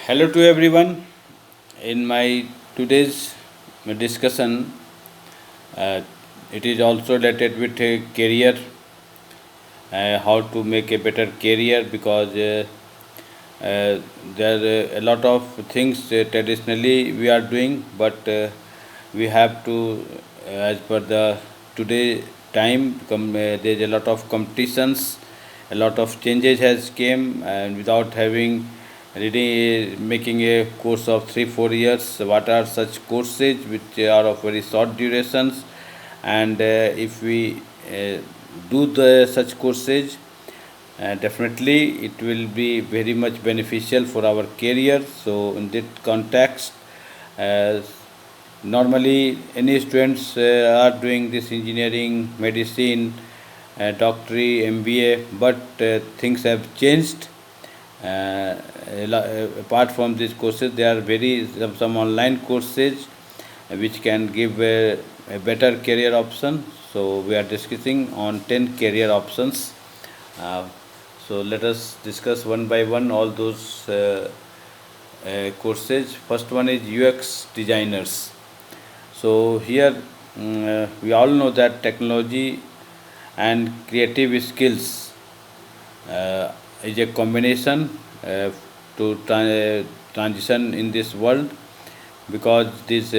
Hello to everyone. In my today's discussion, uh, it is also related with a career, how to make a better career because there are a lot of things traditionally we are doing, but we have to, as per the today time, there's a lot of competitions, a lot of changes has came, and without having really making a course of 3 4 years, what are such courses which are of very short durations, and if we do the such courses, definitely it will be very much beneficial for our career. So in that context, uh, normally any students are doing this engineering, medicine, doctorate, MBA, but things have changed. Apart from these courses, there are some online courses which can give a better career option. So we are discussing on 10 career options. Uh, so let us discuss one by one all those courses. First one is UX designers. So here we all know that technology and creative skills is a combination to transition in this world, because this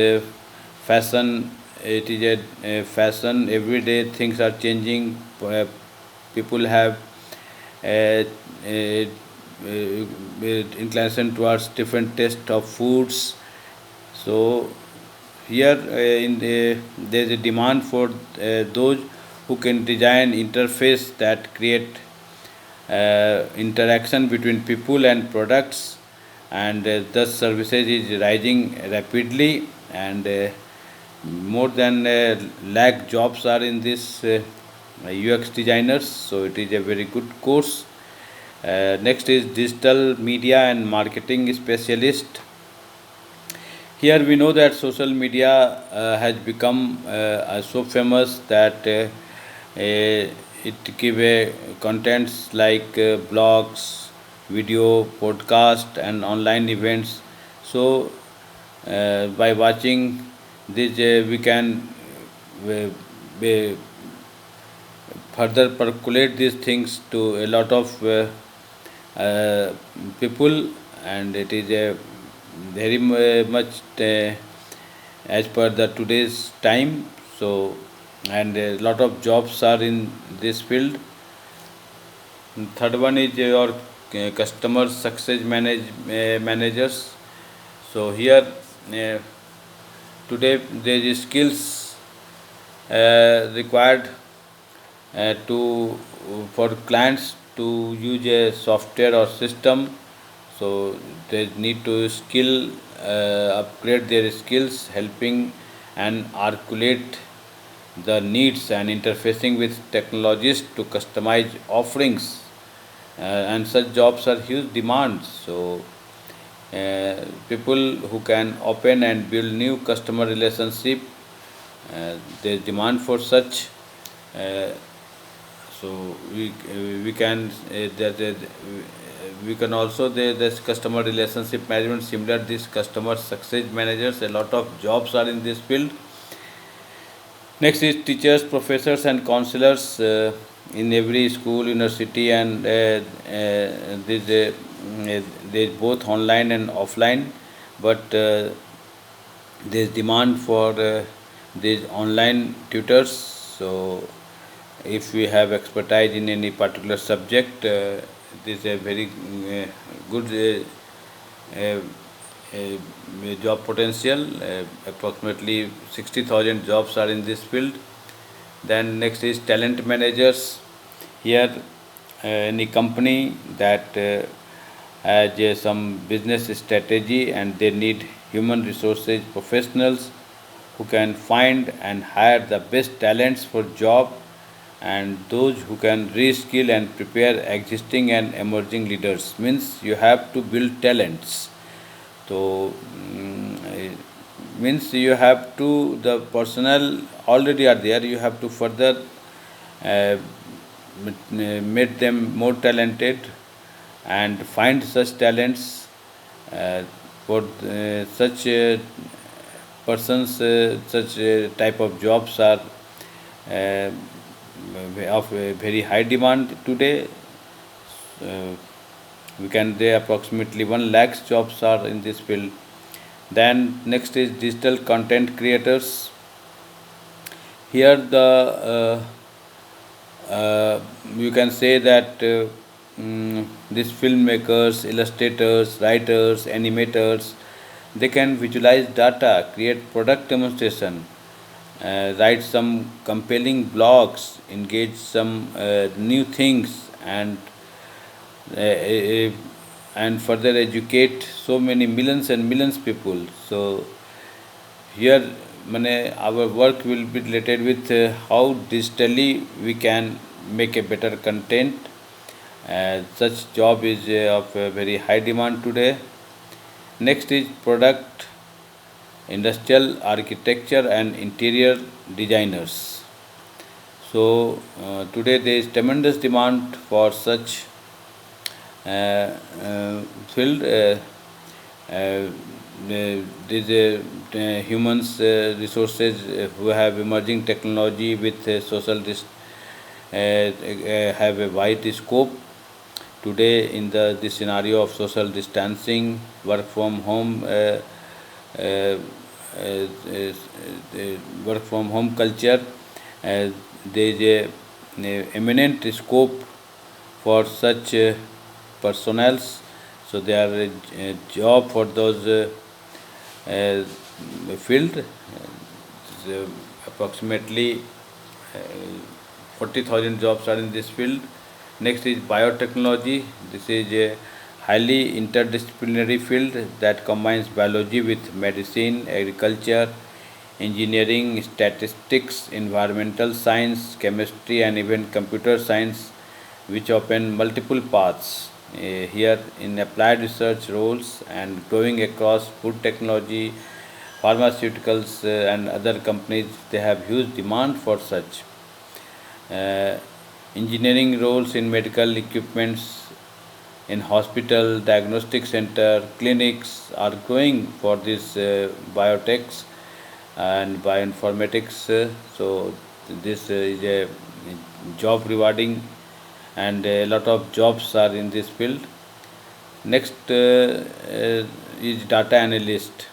fashion, it is a fashion, every day things are changing. People have uh, uh, inclination towards different taste of foods. So here there is a demand for those who can design interface that create interaction between people and products, and thus services is rising rapidly, and more than lakh jobs are in this UX designers. So it is a very good course. Next is digital media and marketing specialist. Here we know that social media has become so famous that it give contents like blogs, video, podcast, and online events. So by watching this, we can uh, uh, further percolate these things to a lot of people, and it is a very much as per the today's time. So and a lot of jobs are in this field. Third one is your customer success managers. So here today there is skills required to for clients to use a software or system. So they need to upgrade their skills, helping and articulate the needs and interfacing with technologies to customize offerings. And such jobs are huge demands. So people who can open and build new customer relationship, there is demand for such. Uh, so we can we can also this customer relationship management, similar this customer success managers, a lot of jobs are in this field. Next is teachers, professors, and counselors in every school, university, and there's both online and offline, but there's demand for these online tutors. So if we have expertise in any particular subject, this is a very good uh, job potential. Approximately 60,000 jobs are in this field. Then next is talent managers. Here, any company that has some business strategy and they need human resources professionals who can find and hire the best talents for job, and those who can reskill and prepare existing and emerging leaders. Means you have to build talents. So means you have to, the personnel already are there, you have to further uh, make them more talented and find such talents Uh, for such persons, such type of jobs are uh, of very high demand today. Uh, we can say approximately 1 lakh jobs are in this field. Then next is digital content creators. Here the you can say that these filmmakers, illustrators, writers, animators, they can visualize data, create product demonstration, write some compelling blogs, engage some new things, uh, and further educate so many millions and millions people. So here, our work will be related with how digitally we can make a better content. Such job is of very high demand today. Next is product, industrial architecture and interior designers. So today there is tremendous demand for such field. These humans resources who have emerging technology with social have a wide scope today in the scenario of social distancing, work from home, uh, work from home culture. There is a eminent scope for such personnels. So they are a job for those uh, field. Approximately 40,000 jobs are in this field. Next is biotechnology. This is a highly interdisciplinary field that combines biology with medicine, agriculture, engineering, statistics, environmental science, chemistry, and even computer science, which open multiple paths here in applied research roles and growing across food technology, pharmaceuticals, and other companies. They have huge demand for such. Uh, Engineering roles in medical equipments, in hospital, diagnostic center, clinics are growing for these biotechs and bioinformatics. So this is a job rewarding, and a lot of jobs are in this field. Next is data analyst.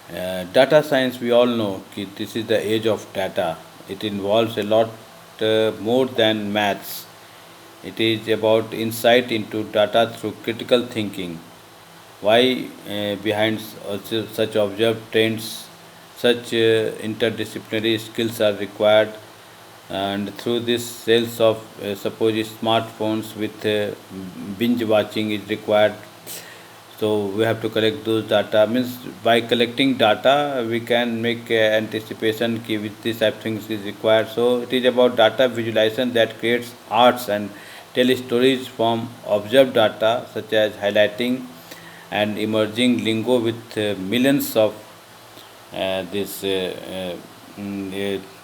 Data science, we all know कि this is the age of data. It involves a lot more than maths. It is about insight into data through critical thinking. Why behind such observed trends, such interdisciplinary skills are required, and through this sales of suppose smartphones with binge watching is required. So we have to collect those data. Means by collecting data, we can make anticipation ki which this type things is required. So it is about data visualization that creates arts and tell stories from observed data, such as highlighting and emerging lingo with millions of this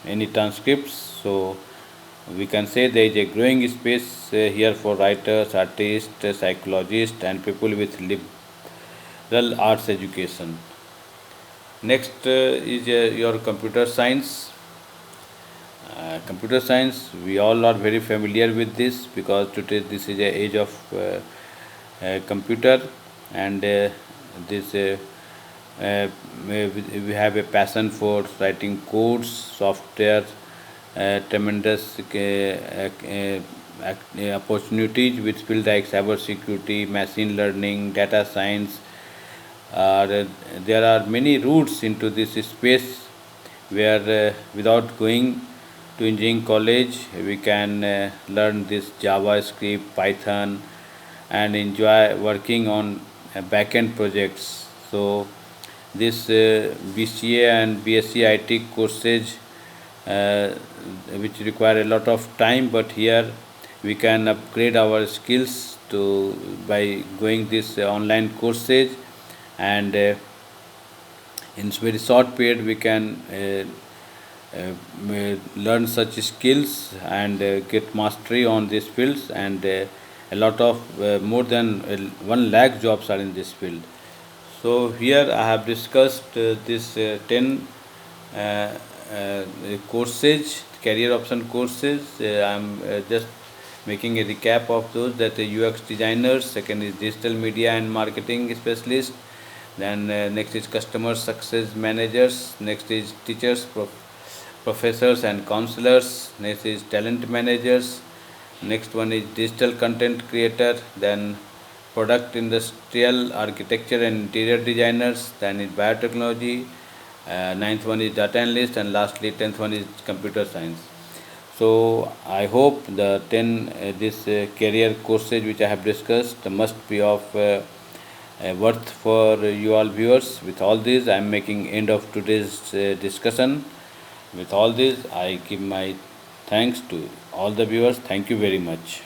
any transcripts. So we can say there is a growing space here for writers, artists, psychologists, and people with liberal arts education. Next is your computer science. Computer science, we all are very familiar with this because today this is a age of computer, and this we have a passion for writing codes, software, tremendous opportunities with fields like cyber security, machine learning, data science. There are many routes into this space where without going to engineering college we can learn this JavaScript, Python, and enjoy working on back-end projects. So this BCA and BSc IT courses uh, which require a lot of time, but here we can upgrade our skills to by going this online courses, and in very short period we can learn such skills and get mastery on these fields, and a lot of more than 1 lakh jobs are in this field. So here I have discussed this 10 uh, courses, career option courses. I'm just making a recap of those. That the UX designers, second is digital media and marketing specialist, then next is customer success managers, next is teachers, professors and counselors, next is talent managers, next one is digital content creator, then product industrial architecture and interior designers, then is biotechnology, ninth one is data analyst, and lastly 10th one is computer science. So I hope the 10 this career courses which I have discussed must be of worth for you all viewers. With all this, I am making end of today's discussion. With all this, I give my thanks to all the viewers. Thank you very much.